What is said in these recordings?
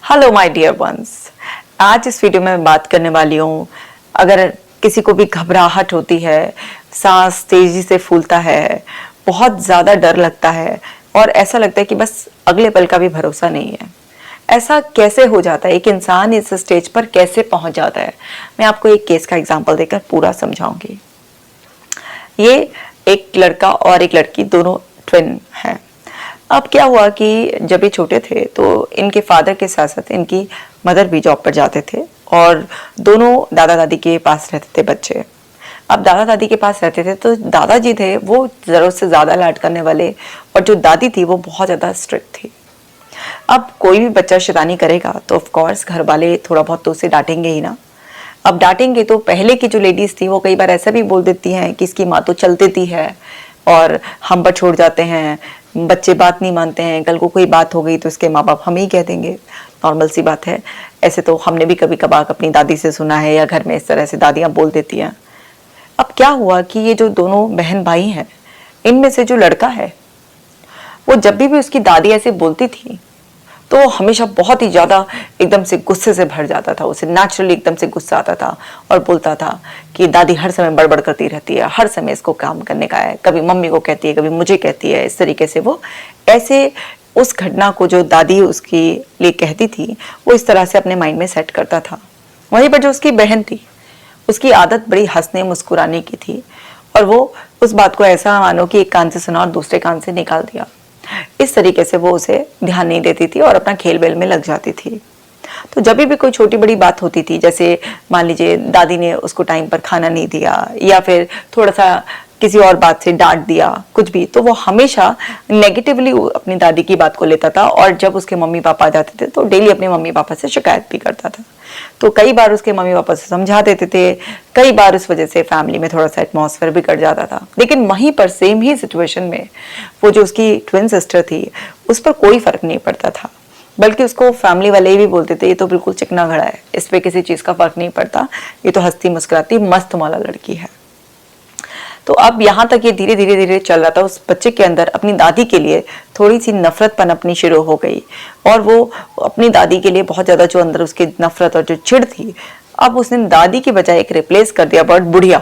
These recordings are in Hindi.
Hello my dear ones. आज इस वीडियो में मैं बात करने वाली हूँ, अगर किसी को भी घबराहट होती है, सांस तेजी से फूलता है, बहुत ज़्यादा डर लगता है और ऐसा लगता है कि बस अगले पल का भी भरोसा नहीं है, ऐसा कैसे हो जाता है? एक इंसान इस स्टेज पर कैसे पहुंच जाता है? मैं आपको एक केस का एग्जांपल देकर पूरा समझाऊंगी। ये एक लड़का और एक लड़की, दोनों ट्विन हैं। अब क्या हुआ कि जब ये छोटे थे तो इनके फादर के साथ साथ इनकी मदर भी जॉब पर जाते थे और दोनों दादा दादी के पास रहते थे बच्चे। अब दादा दादी के पास रहते थे तो दादाजी थे वो जरूरत से ज्यादा लाड करने वाले, और जो दादी थी वो बहुत ज्यादा स्ट्रिक्ट थी। अब कोई भी बच्चा शैतानी करेगा तो ऑफ कोर्स घर वाले थोड़ा बहुत तो उसे डांटेंगे ही ना। अब डांटेंगे तो पहले की जो लेडीज थी वो कई बार ऐसा भी बोल देती हैं कि इसकी माँ तो चल देती है और हम पर छोड़ जाते हैं, बच्चे बात नहीं मानते हैं, कल को कोई बात हो गई तो इसके माँ बाप हमें ही कह देंगे। नॉर्मल सी बात है, ऐसे तो हमने भी कभी कभार अपनी दादी से सुना है या घर में इस तरह से दादियाँ बोल देती हैं। अब क्या हुआ कि ये जो दोनों बहन भाई हैं, इनमें से जो लड़का है वो जब भी उसकी दादी ऐसे बोलती थी तो हमेशा बहुत ही ज्यादा एकदम से गुस्से से भर जाता था, उसे नेचुरली एकदम से गुस्सा आता था और बोलता था कि दादी हर समय बड़बड़ करती रहती है, हर समय इसको काम करने का है, कभी मम्मी को कहती है कभी मुझे कहती है। इस तरीके से वो ऐसे उस घटना को जो दादी उसके लिए कहती थी वो इस तरह से अपने माइंड में सेट करता था। वहीं पर जो उसकी बहन थी उसकी आदत बड़ी हंसने मुस्कुराने की थी और वो उस बात को ऐसा मानो कि एक कान से सुना और दूसरे कान से निकाल दिया। इस तरीके से वो उसे ध्यान नहीं देती थी और अपना खेल बेल में लग जाती थी। तो जब भी कोई छोटी बड़ी बात होती थी, जैसे मान लीजिए दादी ने उसको टाइम पर खाना नहीं दिया या फिर थोड़ा सा किसी और बात से डांट दिया कुछ भी, तो वो हमेशा नेगेटिवली अपनी दादी की बात को लेता था और जब उसके मम्मी पापा आ जाते थे तो डेली अपने मम्मी पापा से शिकायत भी करता था। तो कई बार उसके मम्मी पापा से समझा देते थे, कई बार उस वजह से फैमिली में थोड़ा सा एटमॉस्फेयर बिगड़ जाता था। लेकिन वहीं पर सेम ही सिचुएशन में वो जो उसकी ट्विन सिस्टर थी उस पर कोई फर्क नहीं पड़ता था, बल्कि उसको फैमिली वाले भी बोलते थे ये तो बिल्कुल चिकना घड़ा है, इस पे किसी चीज का फर्क नहीं पड़ता, ये तो हंसती मुस्कुराती मस्त मौला लड़की है। तो अब यहाँ तक ये धीरे धीरे धीरे चल रहा था, उस बच्चे के अंदर अपनी दादी के लिए थोड़ी सी नफरत पनपनी शुरू हो गई और वो अपनी दादी के लिए बहुत ज्यादा जो अंदर उसकी नफरत और जो चिढ़ थी, अब उसने दादी की बजाय एक रिप्लेस कर दिया वर्ड बुढ़िया,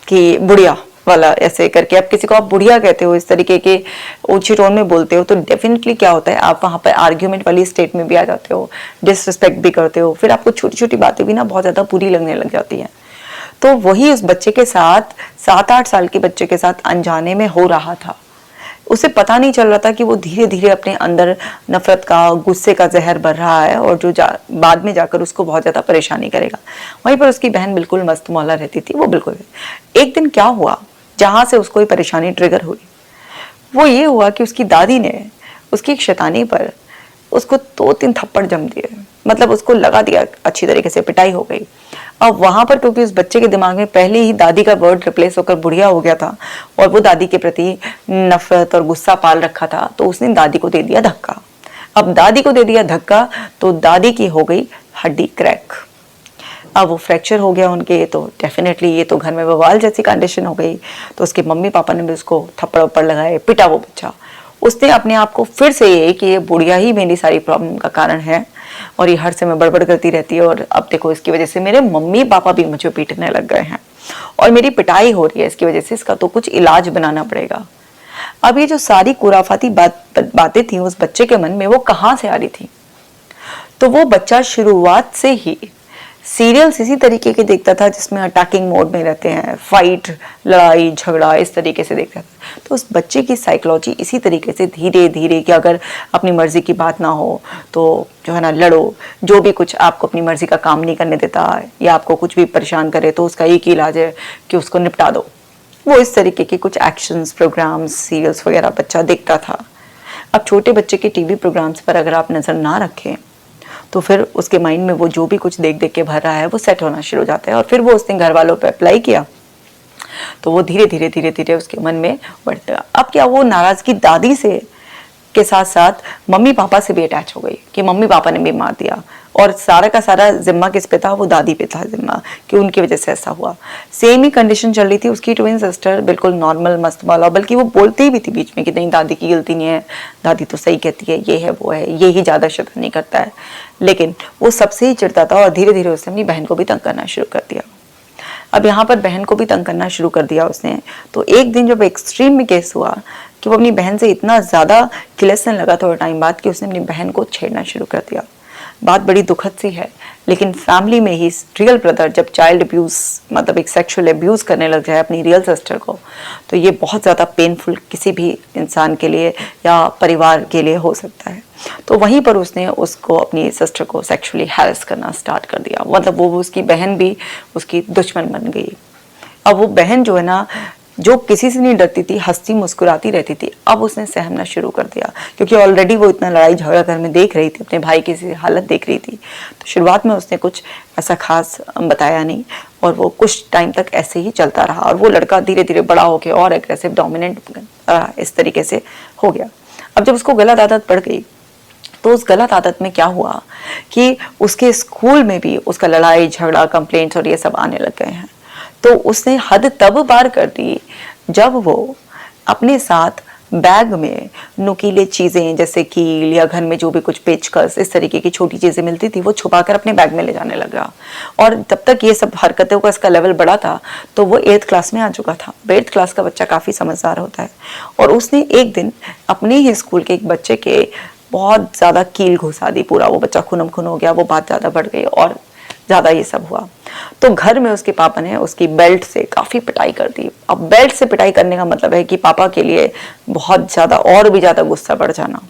कि बुढ़िया वाला ऐसे करके। अब किसी को आप बुढ़िया कहते हो, इस तरीके के ऊंची टोन में बोलते हो तो डेफिनेटली क्या होता है, आप वहां पर आर्ग्यूमेंट वाली स्टेट में भी आ जाते हो, डिसरिस्पेक्ट भी करते हो, फिर आपको छोटी छोटी बातें भी ना बहुत ज्यादा बुरी लगने लग जाती हैं। तो वही उस बच्चे के साथ 7-8 साल के बच्चे के साथ अनजाने में हो रहा था। उसे पता नहीं चल रहा था कि वो धीरे धीरे अपने अंदर नफरत का, गुस्से का जहर भर रहा है और जो बाद में जाकर उसको बहुत ज्यादा परेशानी करेगा। वहीं पर उसकी बहन बिल्कुल मस्त मौला रहती थी, वो बिल्कुल। एक दिन क्या हुआ जहां से उसको ये परेशानी ट्रिगर हुई, वो ये हुआ कि उसकी दादी ने उसकी एक शैतानी पर उसको 2-3 थप्पड़ जम दिए, मतलब उसको लगा दिया, अच्छी तरीके से पिटाई हो गई। अब वहां पर क्योंकि उस बच्चे के दिमाग में पहले ही दादी का वर्ड रिप्लेस होकर बुढ़िया हो गया था और वो दादी के प्रति नफरत और गुस्सा पाल रखा था, तो उसने दादी को दे दिया धक्का। अब दादी को दे दिया धक्का तो दादी की हो गई हड्डी क्रैक। अब वो फ्रैक्चर हो गया उनके, तो डेफिनेटली ये तो घर में बवाल जैसी कंडीशन हो गई। तो उसके मम्मी पापा ने भी उसको थप्पड़ वप्पड़ लगाए, पिटा वो बच्चा। उसने अपने आप को फिर से ये कि ये बुढ़िया ही मेरी सारी प्रॉब्लम का कारण है और ये हर समय बड़बड़ करती रहती है और अब देखो इसकी वजह से मेरे मम्मी पापा भी मुझे पीटने लग गए हैं और मेरी पिटाई हो रही है इसकी वजह से, इसका तो कुछ इलाज बनाना पड़ेगा। अब ये जो सारी खुराफाती बातें थी उस बच्चे के मन में, वो कहाँ से आ रही थी? तो वो बच्चा शुरुआत से ही सीरियल्स इसी तरीके के देखता था जिसमें अटैकिंग मोड में रहते हैं, फाइट, लड़ाई झगड़ा, इस तरीके से देखता था। तो उस बच्चे की साइकोलॉजी इसी तरीके से धीरे धीरे कि अगर अपनी मर्जी की बात ना हो तो जो है ना लड़ो, जो भी कुछ आपको अपनी मर्जी का काम नहीं करने देता या आपको कुछ भी परेशान करे तो उसका एक ही इलाज है कि उसको निपटा दो। वो इस तरीके के कुछ एक्शंस, प्रोग्राम्स, सीरियल्स वगैरह बच्चा देखता था। अब छोटे बच्चे के टीवी प्रोग्राम्स पर अगर आप नजर ना रखें तो फिर उसके माइंड में वो जो भी कुछ देख देख के भर रहा है वो सेट होना शुरू हो जाता है और फिर वो उसने घर वालों पे अप्लाई किया तो वो धीरे धीरे धीरे धीरे उसके मन में बढ़ जाएगा। अब क्या वो नाराजगी दादी से के साथ साथ मम्मी पापा से भी अटैच हो गई कि मम्मी पापा ने भी मार दिया, और सारा का सारा जिम्मा किस पे था, वो दादी पे था जिम्मा, कि उनकी वजह से ऐसा हुआ। सेम ही कंडीशन चल रही थी उसकी ट्विन सिस्टर, बिल्कुल नॉर्मल मस्त वाला, बल्कि वो बोलती भी थी बीच में कि नहीं दादी की गलती नहीं है, दादी तो सही कहती है, ये है वो है, ये ही ज़्यादा शैतानी करता है। लेकिन वो सबसे ही चिढ़ता था और धीरे धीरे उसने अपनी बहन को भी तंग करना शुरू कर दिया। अब यहाँ पर बहन को भी तंग करना शुरू कर दिया उसने। तो एक दिन जब एक्सट्रीम में केस हुआ कि वो अपनी बहन से इतना ज़्यादा खिलसने लगा थोड़ा टाइम बाद कि उसने अपनी बहन को छेड़ना शुरू कर दिया। बात बड़ी दुखद सी है, लेकिन फैमिली में ही रियल ब्रदर जब चाइल्ड अब्यूज़ मतलब एक सेक्सुअल अब्यूज़ करने लग जाए अपनी रियल सिस्टर को, तो ये बहुत ज़्यादा पेनफुल किसी भी इंसान के लिए या परिवार के लिए हो सकता है। तो वहीं पर उसने उसको अपनी सिस्टर को सेक्सुअली हैरेस करना स्टार्ट कर दिया। मतलब वो उसकी बहन भी उसकी दुश्मन बन गई। अब वो बहन जो है ना, जो किसी से नहीं डरती थी, हंसती मुस्कुराती रहती थी, अब उसने सहमना शुरू कर दिया, क्योंकि ऑलरेडी वो इतना लड़ाई झगड़ा घर में देख रही थी, अपने भाई की हालत देख रही थी। तो शुरुआत में उसने कुछ ऐसा खास बताया नहीं, और वो कुछ टाइम तक ऐसे ही चलता रहा, और वो लड़का धीरे धीरे बड़ा होकर और एग्रेसिव डोमिनेंट इस तरीके से हो गया। अब जब उसको गलत आदत पड़ गई, तो उस गलत आदत में क्या हुआ कि उसके स्कूल में भी उसका लड़ाई झगड़ा कंप्लेंट्स और ये सब आने लग गए हैं। तो उसने हद तब पार कर दी जब वो अपने साथ बैग में नुकीले चीज़ें जैसे कील या घर में जो भी कुछ पेचकस इस तरीके की छोटी चीज़ें मिलती थी वो छुपाकर अपने बैग में ले जाने लगा। और तब तक ये सब हरकतों का इसका लेवल बड़ा था, तो वो 8th क्लास में आ चुका था। 8th क्लास का बच्चा काफ़ी समझदार होता है। और उसने एक दिन अपने ही स्कूल के एक बच्चे के बहुत ज़्यादा कील घुसा दी, पूरा वो बच्चा खूनम खून हो गया, वो बात ज़्यादा बढ़ गई और ज़्यादा ये सब हुआ। तो घर में उसके पापा ने उसकी बेल्ट से काफ़ी पिटाई कर दी। अब बेल्ट से पिटाई करने का मतलब है कि पापा के लिए बहुत ज़्यादा और भी ज़्यादा गुस्सा बढ़ जाना।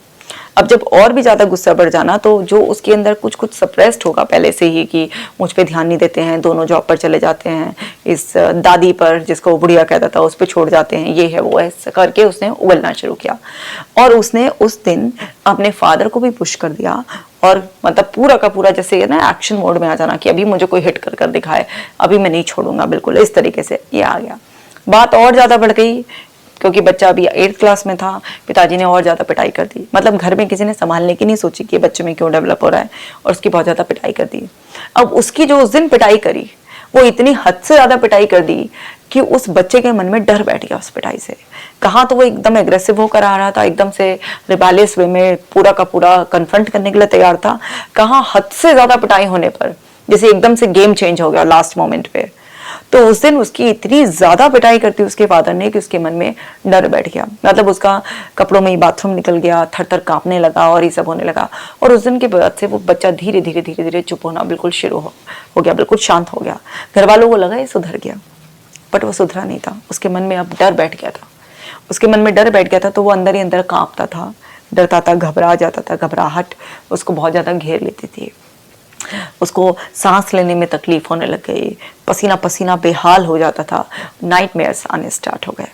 अब जब और भी ज़्यादा गुस्सा बढ़ जाना, तो जो उसके अंदर कुछ कुछ सप्रेस्ड होगा पहले से ही कि मुझ पे ध्यान नहीं देते हैं, दोनों जॉब पर चले जाते हैं, इस दादी पर जिसको वो बुढ़िया कहता था उस पर छोड़ जाते हैं, ये है वो है, करके उसने उगलना शुरू किया। और उसने उस दिन अपने फादर को भी पुश कर दिया, और मतलब पूरा का पूरा जैसे ना एक्शन मोड में आ जाना कि अभी मुझे कोई हिट कर कर दिखाए, अभी मैं नहीं छोड़ूंगा, बिल्कुल इस तरीके से ये आ गया। बात और ज़्यादा बढ़ गई क्योंकि बच्चा अभी 8th क्लास में था। पिताजी ने और ज़्यादा पिटाई कर दी। मतलब घर में किसी ने संभालने की नहीं सोची कि बच्चे में क्यों डेवलप हो रहा है, और उसकी बहुत ज़्यादा पिटाई कर दी। अब उसकी जो उस दिन पिटाई करी, वो इतनी हद से ज़्यादा पिटाई कर दी कि उस बच्चे के मन में डर बैठ गया उस पिटाई से। कहाँ तो वो एकदम एग्रेसिव होकर आ रहा था, एकदम से रिबेलियस वे में पूरा का पूरा कन्फ्रंट करने के लिए तैयार था, कहाँ हद से ज़्यादा पिटाई होने पर जैसे एकदम से गेम चेंज हो गया लास्ट मोमेंट पे। तो उस दिन उसकी इतनी ज्यादा पिटाई करती उसके फादर ने कि उसके मन में डर बैठ गया। मतलब उसका कपड़ों में ही बाथरूम निकल गया, थर थर कांपने लगा और ये सब होने लगा। और उस दिन के बाद से वो बच्चा धीरे धीरे धीरे धीरे चुप होना बिल्कुल शुरू हो गया, बिल्कुल शांत हो गया। घर वालों को लगा ये सुधर गया, बट वो सुधरा नहीं था। उसके मन में अब डर बैठ गया था। उसके मन में डर बैठ गया था, तो वो अंदर ही अंदर कांपता था, डरता था, घबरा जाता था। घबराहट उसको बहुत ज्यादा घेर लेती थी। उसको सांस लेने में तकलीफ होने लग गई, पसीना पसीना बेहाल हो जाता था, नाइटमेयर्स आने स्टार्ट हो गए।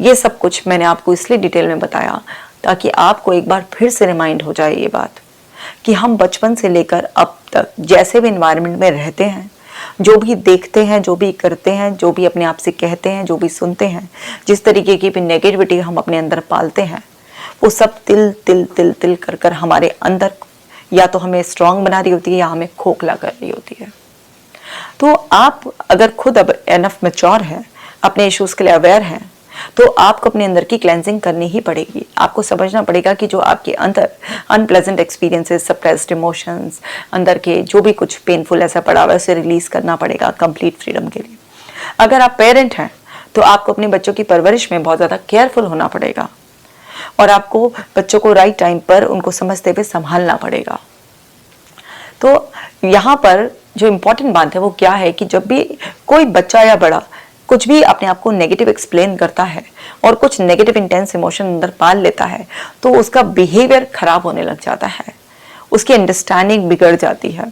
ये सब कुछ मैंने आपको इसलिए डिटेल में बताया ताकि आपको एक बार फिर से रिमाइंड हो जाए ये बात कि हम बचपन से लेकर अब तक जैसे भी एनवायरनमेंट में रहते हैं, जो भी देखते हैं, जो भी करते हैं, जो भी अपने आप से कहते हैं, जो भी सुनते हैं, जिस तरीके की भी नेगेटिविटी हम अपने अंदर पालते हैं, वो सब तिल तिल तिल तिल कर कर हमारे अंदर या तो हमें स्ट्रांग बना रही होती है या हमें खोखला कर रही होती है। तो आप अगर खुद अब एनफ मैच्योर है, अपने इश्यूज के लिए अवेयर हैं, तो आपको अपने अंदर की क्लेंजिंग करनी ही पड़ेगी। आपको समझना पड़ेगा कि जो आपके अंदर अनप्लेजेंट एक्सपीरियंसेस, सप्रेस्ड इमोशंस, अंदर के जो भी कुछ पेनफुल ऐसा पड़ा हुआ है उसे रिलीज करना पड़ेगा कंप्लीट फ्रीडम के लिए। अगर आप पेरेंट हैं तो आपको अपने बच्चों की परवरिश में बहुत ज़्यादा केयरफुल होना पड़ेगा, और आपको बच्चों को राइट टाइम पर उनको समझते हुए संभालना पड़ेगा। तो यहाँ पर जो इम्पोर्टेंट बात है वो क्या है कि जब भी कोई बच्चा या बड़ा कुछ भी अपने आप को नेगेटिव एक्सप्लेन करता है और कुछ नेगेटिव इंटेंस इमोशन अंदर पाल लेता है, तो उसका बिहेवियर खराब होने लग जाता है, उसकी अंडरस्टैंडिंग बिगड़ जाती है,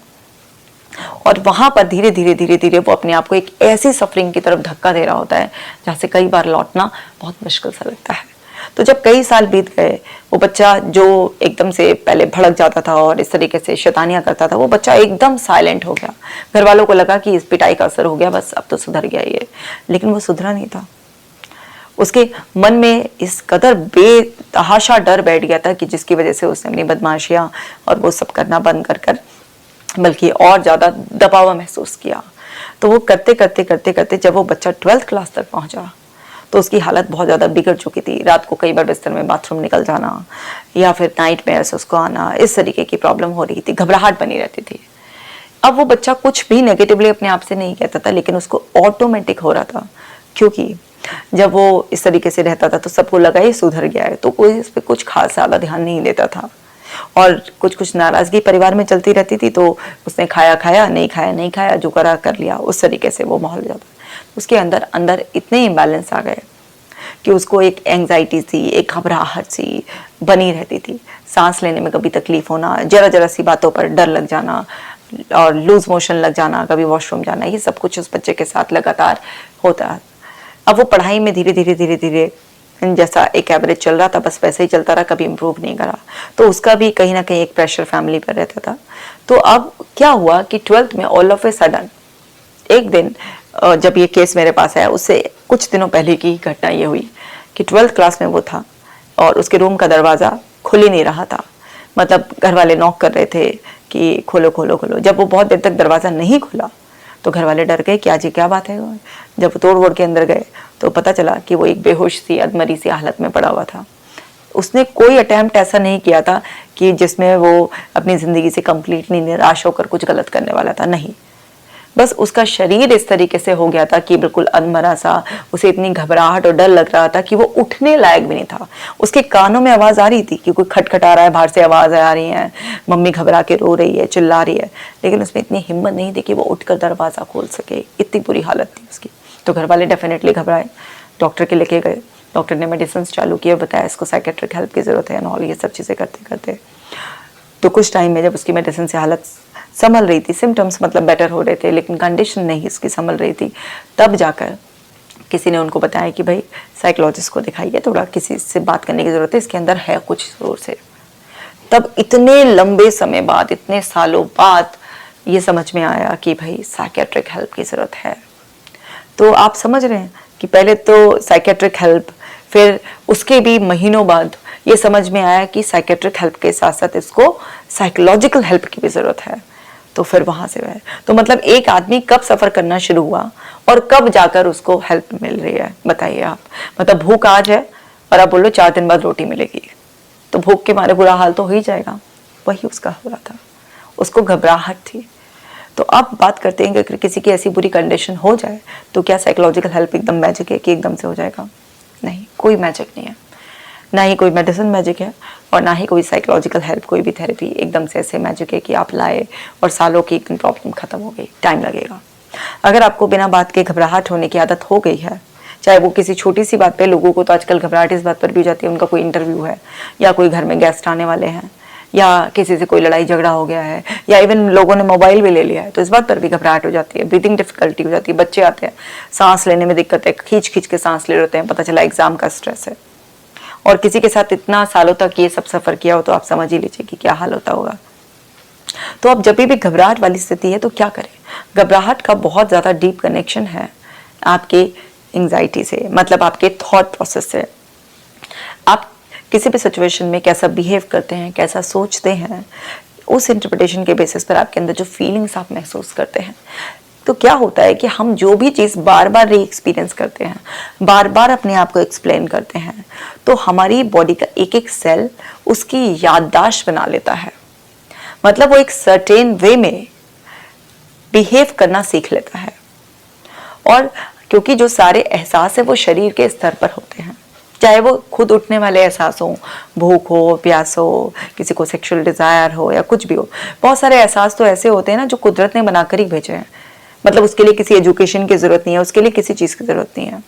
और वहां पर धीरे धीरे धीरे धीरे वो अपने आप को एक ऐसी सफरिंग की तरफ धक्का दे रहा होता है जहाँ से कई बार लौटना बहुत मुश्किल सा लगता है। तो जब कई साल बीत गए, वो बच्चा जो एकदम से पहले भड़क जाता था और इस तरीके से शैतानियां करता था, वो बच्चा एकदम साइलेंट हो गया। घर वालों को लगा कि इस पिटाई का असर हो गया, बस अब तो सुधर गया ये, लेकिन वो सुधरा नहीं था। उसके मन में इस कदर बेतहाशा डर बैठ गया था कि जिसकी वजह से उसने अपनी बदमाशियां और वो सब करना बंद कर बल्कि और ज़्यादा दबाव महसूस किया। तो वो करते करते करते करते जब वो बच्चा 12th क्लास तक पहुंचा तो उसकी हालत बहुत ज़्यादा बिगड़ चुकी थी। रात को कई बार बिस्तर में बाथरूम निकल जाना या फिर नाइट में से उसको आना, इस तरीके की प्रॉब्लम हो रही थी, घबराहट बनी रहती थी। अब वो बच्चा कुछ भी नेगेटिवली अपने आप से नहीं कहता था, लेकिन उसको ऑटोमेटिक हो रहा था, क्योंकि जब वो इस तरीके से रहता था तो सबको लगा ही सुधर गया है, तो कोई इस पर कुछ खास ज़्यादा ध्यान नहीं देता था। और कुछ नाराज़गी परिवार में चलती रहती थी, तो उसने खाया खाया, नहीं खाया नहीं खाया, जो करा कर लिया, उस तरीके से वो माहौल जाता। उसके अंदर अंदर इतने इम्बैलेंस आ गए कि उसको एक एंग्जाइटी सी, एक घबराहट सी बनी रहती थी। सांस लेने में कभी तकलीफ होना, जरा सी बातों पर डर लग जाना और लूज मोशन लग जाना, कभी वॉशरूम जाना, ये सब कुछ उस बच्चे के साथ लगातार होता है। अब वो पढ़ाई में धीरे धीरे जैसा एक एवरेज चल रहा था बस वैसे ही चलता रहा, कभी इम्प्रूव नहीं करा। तो उसका भी कहीं ना कहीं एक प्रेशर फैमिली पर रहता था। तो अब क्या हुआ कि 12th में ऑल ऑफ ए सडन एक दिन, जब ये केस मेरे पास आया उससे कुछ दिनों पहले की घटना ये हुई कि 12th क्लास में वो था और उसके रूम का दरवाज़ा खुल ही नहीं रहा था। मतलब घर वाले नॉक कर रहे थे कि खोलो खोलो खोलो। जब वो बहुत देर तक दरवाज़ा नहीं खुला तो घर वाले डर गए कि आज ये क्या बात है। जब वो तोड़ वोड़ के अंदर गए तो पता चला कि वो एक बेहोश सी अधमरी सी हालत में पड़ा हुआ था। उसने कोई अटेम्प्ट ऐसा नहीं किया था कि जिसमें वो अपनी ज़िंदगी से कंप्लीटली निराश होकर कुछ गलत करने वाला था, नहीं। बस उसका शरीर इस तरीके से हो गया था कि बिल्कुल अधमरा सा, उसे इतनी घबराहट और डर लग रहा था कि वो उठने लायक भी नहीं था। उसके कानों में आवाज़ आ रही थी कि कोई खटखटा रहा है, बाहर से आवाज़ आ रही है, मम्मी घबरा के रो रही है, चिल्ला रही है, लेकिन उसमें इतनी हिम्मत नहीं थी कि वो उठकर दरवाज़ा खोल सके। इतनी बुरी हालत थी उसकी। तो घर वाले डेफिनेटली घबराए, डॉक्टर के लेके गए। डॉक्टर ने मेडिसिन चालू किए, बताया इसको साइकेट्रिक हेल्प की ज़रूरत है और ये सब चीज़ें करते करते तो कुछ टाइम में जब उसकी मेडिसिन से हालत संभल रही थी, सिम्टम्स मतलब बेटर हो रहे थे, लेकिन कंडीशन नहीं उसकी संभल रही थी, तब जाकर किसी ने उनको बताया कि भाई साइकोलॉजिस्ट को दिखाइए, थोड़ा किसी से बात करने की ज़रूरत है, इसके अंदर है कुछ ज़रूर से। तब इतने लंबे समय बाद, इतने सालों बाद ये समझ में आया कि भाई साइकेट्रिक हेल्प की ज़रूरत है। तो आप समझ रहे हैं कि पहले तो साइकेट्रिक हेल्प, फिर उसके भी महीनों बाद ये समझ में आया कि साइकेट्रिक हेल्प के साथ साथ इसको साइकोलॉजिकल हेल्प की भी ज़रूरत है। तो फिर वहाँ से वह, तो मतलब एक आदमी कब सफ़र करना शुरू हुआ और कब जाकर उसको हेल्प मिल रही है, बताइए आप। मतलब भूख आज है और आप बोलो 4 दिन बाद रोटी मिलेगी, तो भूख के मारे बुरा हाल तो हो ही जाएगा। वही उसका हो रहा था, उसको घबराहट थी। तो अब बात करते हैं कि अगर किसी की ऐसी बुरी कंडीशन हो जाए तो क्या साइकोलॉजिकल हेल्प एकदम मैजिक है कि एकदम से हो जाएगा? नहीं, कोई मैजिक नहीं है, ना ही कोई मेडिसिन मैजिक है और ना ही कोई साइकोलॉजिकल हेल्प, कोई भी थेरेपी एकदम से ऐसे मैजिक है कि आप लाए और सालों की एक दिन प्रॉब्लम खत्म हो गई। टाइम लगेगा। अगर आपको बिना बात के घबराहट होने की आदत हो गई है, चाहे वो किसी छोटी सी बात पे, लोगों को तो आजकल घबराहट इस बात पर भी हो जाती है उनका कोई इंटरव्यू है या कोई घर में गेस्ट आने वाले हैं या किसी से कोई लड़ाई झगड़ा हो गया है या इवन लोगों ने मोबाइल भी ले लिया है, तो इस बात पर भी घबराहट हो जाती है, ब्रीथिंग डिफिकल्टी हो जाती है, बच्चे आते हैं, सांस लेने में दिक्कत है, खींच खींच के सांस ले लेते हैं, पता चला एग्जाम का स्ट्रेस है। और किसी के साथ इतना सालों तक ये सब सफ़र किया हो तो आप समझ ही लीजिए कि क्या हाल होता होगा। तो अब जब भी घबराहट वाली स्थिति है तो क्या करें? घबराहट का बहुत ज़्यादा डीप कनेक्शन है आपके एंग्जाइटी से, मतलब आपके थॉट प्रोसेस से। आप किसी भी सिचुएशन में कैसा बिहेव करते हैं, कैसा सोचते हैं, उस इंटरप्रिटेशन के बेसिस पर आपके अंदर जो फीलिंग्स आप महसूस करते हैं। तो क्या होता है कि हम जो भी चीज़ बार बार री एक्सपीरियंस करते हैं, बार बार अपने आप को एक्सप्लेन करते हैं, तो हमारी बॉडी का एक एक सेल उसकी याददाश्त बना लेता है। मतलब वो एक सर्टेन वे में बिहेव करना सीख लेता है। और क्योंकि जो सारे एहसास है वो शरीर के स्तर पर होते हैं, चाहे वो खुद उठने वाले एहसास हो, भूख हो, प्यास हो, किसी को सेक्सुअल डिज़ायर हो या कुछ भी हो। बहुत सारे एहसास तो ऐसे होते हैं ना जो कुदरत ने बनाकर ही भेजे हैं, मतलब उसके लिए किसी एजुकेशन की ज़रूरत नहीं है, उसके लिए किसी चीज़ की ज़रूरत नहीं है।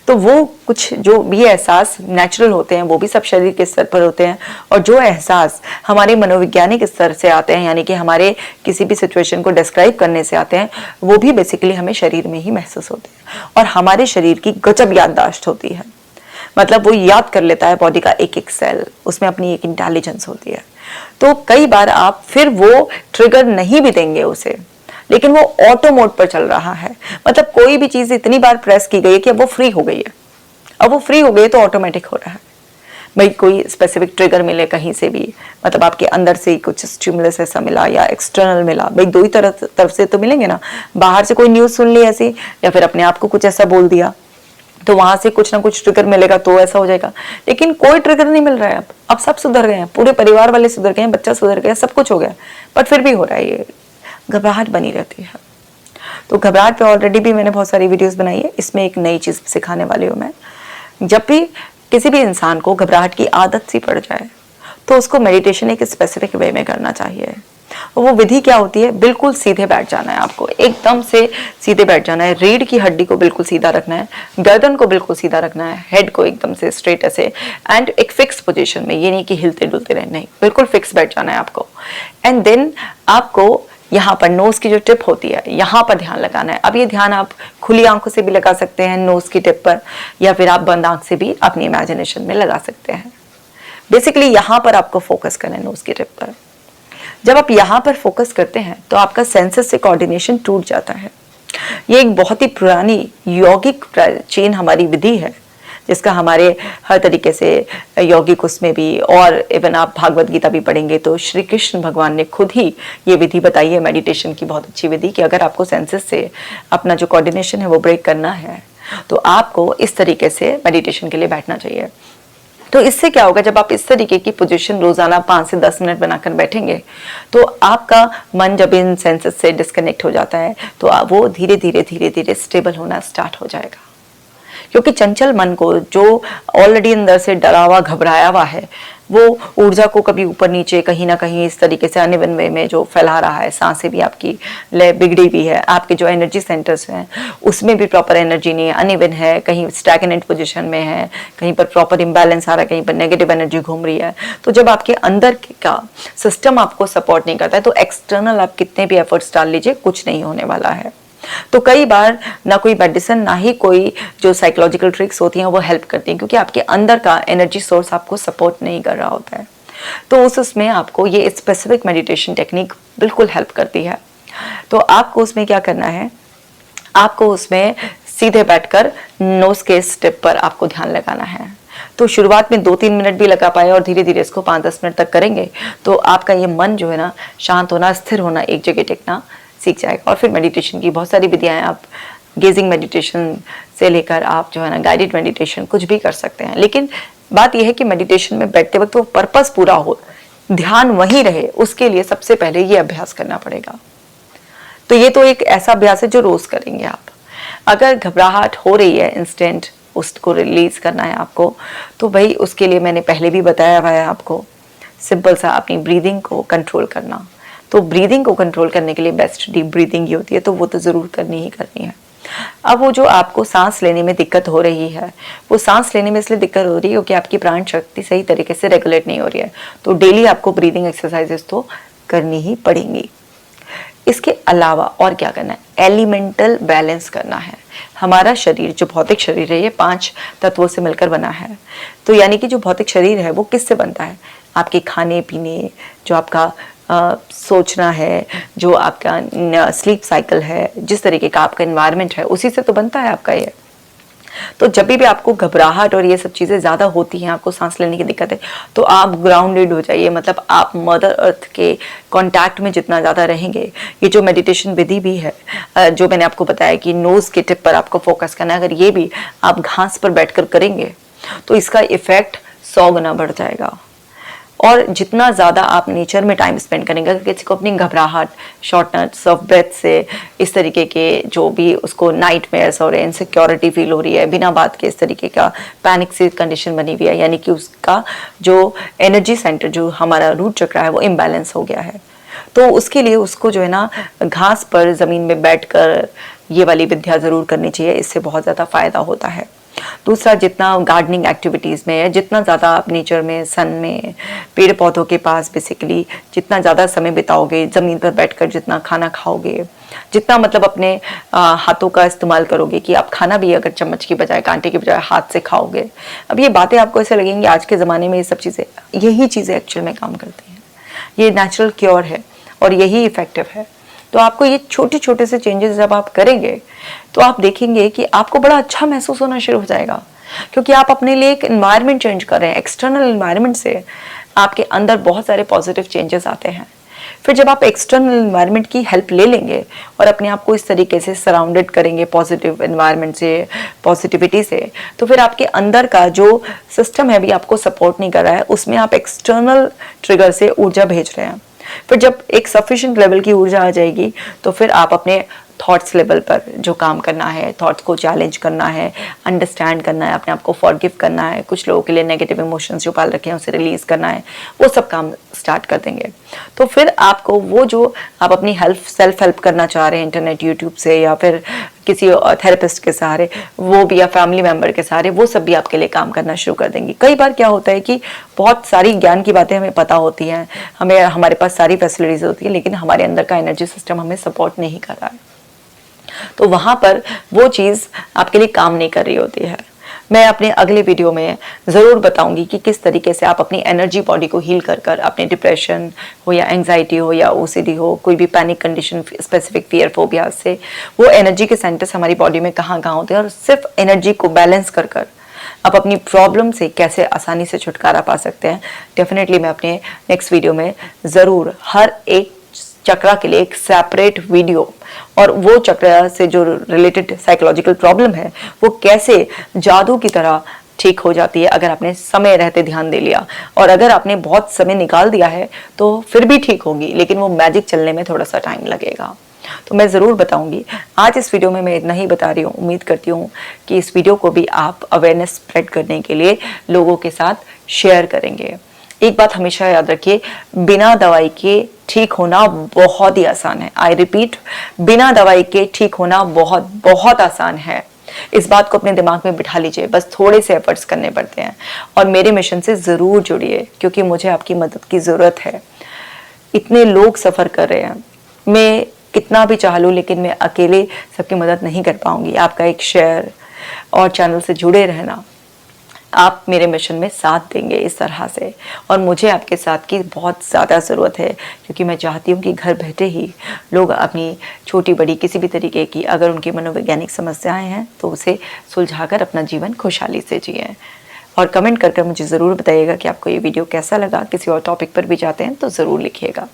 तो वो कुछ जो भी एहसास नेचुरल होते हैं वो भी सब शरीर के स्तर पर होते हैं, और जो एहसास हमारे मनोवैज्ञानिक स्तर से आते हैं, यानी कि हमारे किसी भी सिचुएशन को डिस्क्राइब करने से आते हैं, वो भी बेसिकली हमें शरीर में ही महसूस होते हैं। और हमारे शरीर की गजब याददाश्त होती है, मतलब वो याद कर लेता है बॉडी का एक एक सेल, उसमें अपनी एक इंटेलिजेंस होती है। तो कई बार आप फिर वो ट्रिगर नहीं भी देंगे उसे, लेकिन वो ऑटो मोड पर चल रहा है, मतलब कोई भी चीज़ इतनी बार प्रेस की गई है कि अब वो फ्री हो गई है, अब वो फ्री हो गए तो ऑटोमेटिक हो रहा है। भाई कोई स्पेसिफिक ट्रिगर मिले कहीं से भी, मतलब आपके अंदर से ही कुछ स्टिमुलस ऐसा मिला या एक्सटर्नल मिला, भाई दो ही तरफ से तो मिलेंगे ना। बाहर से कोई न्यूज़ सुन ली ऐसी, या फिर अपने आप को कुछ ऐसा बोल दिया, तो वहां से कुछ ना कुछ ट्रिगर मिलेगा तो ऐसा हो जाएगा। लेकिन कोई ट्रिगर नहीं मिल रहा है, अब सब सुधर गए हैं, पूरे परिवार वाले सुधर गए हैं, बच्चा सुधर गया, सब कुछ हो गया, बट फिर भी हो रहा है, ये घबराहट बनी रहती है। तो घबराहट पे ऑलरेडी भी मैंने बहुत सारी वीडियोस बनाई है, इसमें एक नई चीज सिखाने वाली हूँ मैं। जब भी किसी भी इंसान को घबराहट की आदत सी पड़ जाए तो उसको मेडिटेशन एक स्पेसिफिक वे में करना चाहिए। वो विधि क्या होती है, बिल्कुल सीधे बैठ जाना है आपको, एकदम से सीधे बैठ जाना है, रीढ़ की हड्डी को बिल्कुल सीधा रखना है, गर्दन को बिल्कुल सीधा रखना है, हेड को एकदम से स्ट्रेट ऐसे, एंड एक फिक्स पोजीशन में, ये नहीं कि हिलते डुलते रहे, नहीं, बिल्कुल फिक्स बैठ जाना है आपको। एंड देन आपको यहाँ पर नोज की जो टिप होती है यहाँ पर ध्यान लगाना है। अब ये ध्यान आप खुली आंखों से भी लगा सकते हैं नोज की टिप पर, या फिर आप बंद आंख से भी अपनी इमेजिनेशन में लगा सकते हैं। बेसिकली यहाँ पर आपको फोकस करना है, नोज की टिप पर। जब आप यहाँ पर फोकस करते हैं तो आपका सेंसेस से कोऑर्डिनेशन टूट जाता है। ये एक बहुत ही पुरानी यौगिक प्राचीन हमारी विधि है, जिसका हमारे हर तरीके से यौगिक उसमें भी, और इवन आप भागवत गीता भी पढ़ेंगे तो श्री कृष्ण भगवान ने खुद ही ये विधि बताई है, मेडिटेशन की बहुत अच्छी विधि, कि अगर आपको सेंसेस से अपना जो कोऑर्डिनेशन है वो ब्रेक करना है तो आपको इस तरीके से मेडिटेशन के लिए बैठना चाहिए। तो इससे क्या होगा, जब आप इस तरीके की पोजीशन रोजाना 5 से 10 मिनट बनाकर बैठेंगे तो आपका मन जब इन सेंसेस से डिस्कनेक्ट हो जाता है तो वो धीरे धीरे स्टेबल होना स्टार्ट हो जाएगा। क्योंकि चंचल मन को, जो ऑलरेडी अंदर से डरा हुआ घबराया हुआ है, वो ऊर्जा को कभी ऊपर नीचे कहीं ना कहीं इस तरीके से अनइवन वे में जो फैला रहा है, सांसें भी आपकी लय बिगड़ी हुई है, आपके जो एनर्जी सेंटर्स हैं उसमें भी प्रॉपर एनर्जी नहीं है, अनइवन है, कहीं स्टैग्नेंट पोजीशन में है, कहीं पर प्रॉपर इम्बैलेंस आ रहा है, कहीं पर नेगेटिव एनर्जी घूम रही है। तो जब आपके अंदर का सिस्टम आपको सपोर्ट नहीं करता है तो एक्सटर्नल आप कितने भी एफर्ट्स डाल लीजिए, कुछ नहीं होने वाला है। तो कई बार ना कोई मेडिसिन ना ही कोई जो साइकोलॉजिकल ट्रिक्स होती हैं वो हेल्प करती हैं, क्योंकि आपके अंदर का एनर्जी सोर्स आपको सपोर्ट नहीं कर रहा होता है। तो उसमें आपको ये स्पेसिफिक मेडिटेशन टेक्निक बिल्कुल हेल्प करती है। तो आपको उसमें क्या करना है, आपको उसमें सीधे बैठकर नोज के स्टेप पर आपको ध्यान लगाना है। तो शुरुआत में 2-3 मिनट भी लगा पाए और धीरे धीरे इसको 5-10 मिनट तक करेंगे तो आपका ये मन जो है ना, शांत होना, स्थिर होना, एक जगह टिकना सीख जाएगा। और फिर मेडिटेशन की बहुत सारी विधियां हैं, आप गेजिंग मेडिटेशन से लेकर आप जो है ना गाइडेड मेडिटेशन कुछ भी कर सकते हैं। लेकिन बात यह है कि मेडिटेशन में बैठते वक्त वो पर्पस पूरा हो, ध्यान वहीं रहे, उसके लिए सबसे पहले ये अभ्यास करना पड़ेगा। तो ये तो एक ऐसा अभ्यास है जो रोज करेंगे आप। अगर घबराहट हो रही है इंस्टेंट, उसको रिलीज करना है आपको, तो भाई उसके लिए मैंने पहले भी बताया हुआ है आपको, सिंपल सा अपनी ब्रीदिंग को कंट्रोल करना। तो ब्रीदिंग को कंट्रोल करने के लिए बेस्ट डीप ब्रीदिंग ही होती है, तो वो तो जरूर करनी ही करनी है। अब वो जो आपको सांस लेने में दिक्कत हो रही है, वो सांस लेने में इसलिए दिक्कत हो रही है क्योंकि आपकी प्राण शक्ति सही तरीके से रेगुलेट नहीं हो रही है। तो डेली आपको ब्रीदिंग एक्सरसाइजेस तो करनी ही पड़ेंगी। इसके अलावा और क्या करना है, एलिमेंटल बैलेंस करना है। हमारा शरीर जो भौतिक शरीर है ये 5 तत्वों से मिलकर बना है। तो यानी कि जो भौतिक शरीर है वो किससे बनता है, आपके खाने पीने, जो आपका सोचना है, जो आपका स्लीप साइकिल है, जिस तरीके का आपका एनवायरनमेंट है, उसी से तो बनता है आपका ये। तो जब भी आपको घबराहट और ये सब चीज़ें ज़्यादा होती हैं, आपको सांस लेने की दिक्कत है, तो आप ग्राउंडेड हो जाइए, मतलब आप मदर अर्थ के कांटेक्ट में जितना ज़्यादा रहेंगे। ये जो मेडिटेशन विधि भी है, जो मैंने आपको बताया कि नोज़ के टिप पर आपको फोकस करना है, अगर ये भी आप घास पर बैठकर करेंगे तो इसका इफेक्ट 100 गुना बढ़ जाएगा। और जितना ज़्यादा आप नेचर में टाइम स्पेंड करेंगे, अगर किसी को अपनी घबराहट, शॉर्टनेस ऑफ ब्रेथ से, इस तरीके के जो भी उसको नाइटमेयर्स और इनसिक्योरिटी फील हो रही है, बिना बात के इस तरीके का पैनिक सी कंडीशन बनी हुई है, यानी कि उसका जो एनर्जी सेंटर, जो हमारा रूट चक्र है, वो इम्बैलेंस हो गया है, तो उसके लिए उसको जो है ना घास पर ज़मीन में बैठकर ये वाली विद्या ज़रूर करनी चाहिए। इससे बहुत ज़्यादा फ़ायदा होता है। दूसरा, जितना गार्डनिंग एक्टिविटीज़ में है, जितना ज़्यादा आप नेचर में, सन में, पेड़ पौधों के पास बेसिकली जितना ज़्यादा समय बिताओगे, ज़मीन पर बैठकर जितना खाना खाओगे, जितना मतलब अपने हाथों का इस्तेमाल करोगे, कि आप खाना भी अगर चम्मच की बजाय, कांटे की बजाय हाथ से खाओगे। अब ये बातें आपको ऐसे लगेंगी आज के ज़माने में ये सब चीज़ें, यही चीज़ें एक्चुअल में काम करती हैं। ये नेचुरल क्योर है और यही इफेक्टिव है। तो आपको ये छोटे छोटे से चेंजेस जब आप करेंगे तो आप देखेंगे कि आपको बड़ा अच्छा महसूस होना शुरू हो जाएगा। क्योंकि आप अपने लिए एक एनवायरनमेंट चेंज कर रहे हैं। एक्सटर्नल एनवायरनमेंट से आपके अंदर बहुत सारे पॉजिटिव चेंजेस आते हैं। फिर जब आप एक्सटर्नल एनवायरनमेंट की हेल्प ले लेंगे और अपने आप को इस तरीके से सराउंडेड करेंगे पॉजिटिव एनवायरनमेंट से, पॉजिटिविटी से, तो फिर आपके अंदर का जो सिस्टम है भी आपको सपोर्ट नहीं कर रहा है, उसमें आप एक्सटर्नल ट्रिगर से ऊर्जा भेज रहे हैं। फिर जब एक सफिशिएंट लेवल की ऊर्जा आ जाएगी तो फिर आप अपने थॉट्स लेवल पर जो काम करना है, थॉट्स को चैलेंज करना है, अंडरस्टैंड करना है, अपने आप को फॉरगिव करना है, कुछ लोगों के लिए नेगेटिव इमोशंस जो पाल रखे हैं उसे रिलीज करना है, वो सब काम स्टार्ट कर देंगे। तो फिर आपको वो जो आप अपनी सेल्फ हेल्प करना चाह रहे हैं इंटरनेट, यूट्यूब से या फिर किसी थेरेपिस्ट के सहारे, वो भी या फैमिली मेंबर के सहारे, वो सब भी आपके लिए काम करना शुरू कर देंगी। कई बार क्या होता है कि बहुत सारी ज्ञान की बातें हमें पता होती हैं, हमारे पास सारी फैसिलिटीज होती है, लेकिन हमारे अंदर का एनर्जी सिस्टम हमें सपोर्ट नहीं कर रहा है, तो वहां पर वो चीज आपके लिए काम नहीं कर रही होती है। मैं अपने अगले वीडियो में ज़रूर बताऊंगी कि किस तरीके से आप अपनी एनर्जी बॉडी को हील कर कर अपने डिप्रेशन हो या एंजाइटी हो या ओसीडी हो, कोई भी panic condition, specific fear phobia से, वो एनर्जी के सेंटर्स हमारी बॉडी में कहाँ कहाँ होते हैं और सिर्फ एनर्जी को बैलेंस कर कर आप अपनी प्रॉब्लम से कैसे आसानी से छुटकारा पा सकते हैं। डेफिनेटली मैं अपने नेक्स्ट वीडियो में ज़रूर हर एक चक्रा के लिए एक सेपरेट वीडियो, और वो चक्र से जो रिलेटेड साइकोलॉजिकल प्रॉब्लम है वो कैसे जादू की तरह ठीक हो जाती है अगर आपने समय रहते ध्यान दे लिया, और अगर आपने बहुत समय निकाल दिया है तो फिर भी ठीक होगी, लेकिन वो मैजिक चलने में थोड़ा सा टाइम लगेगा। तो मैं ज़रूर बताऊंगी। आज इस वीडियो में मैं इतना ही बता रही हूँ। उम्मीद करती हूँ कि इस वीडियो को भी आप अवेयरनेस स्प्रेड करने के लिए लोगों के साथ शेयर करेंगे। एक बात हमेशा याद रखिए, बिना दवाई के ठीक होना बहुत ही आसान है। आई रिपीट, बिना दवाई के ठीक होना बहुत बहुत आसान है। इस बात को अपने दिमाग में बिठा लीजिए, बस थोड़े से एफर्ट्स करने पड़ते हैं। और मेरे मिशन से ज़रूर जुड़िए, क्योंकि मुझे आपकी मदद की ज़रूरत है। इतने लोग सफ़र कर रहे हैं, मैं कितना भी चाह लूँ लेकिन मैं अकेले सबकी मदद नहीं कर पाऊंगी। आपका एक शेयर और चैनल से जुड़े रहना, आप मेरे मिशन में साथ देंगे इस तरह से, और मुझे आपके साथ की बहुत ज़्यादा ज़रूरत है, क्योंकि मैं चाहती हूँ कि घर बैठे ही लोग अपनी छोटी बड़ी किसी भी तरीके की अगर उनकी मनोवैज्ञानिक समस्याएं हैं तो उसे सुलझाकर अपना जीवन खुशहाली से जिएं। और कमेंट करके मुझे ज़रूर बताइएगा कि आपको ये वीडियो कैसा लगा। किसी और टॉपिक पर भी जाते हैं तो ज़रूर लिखिएगा।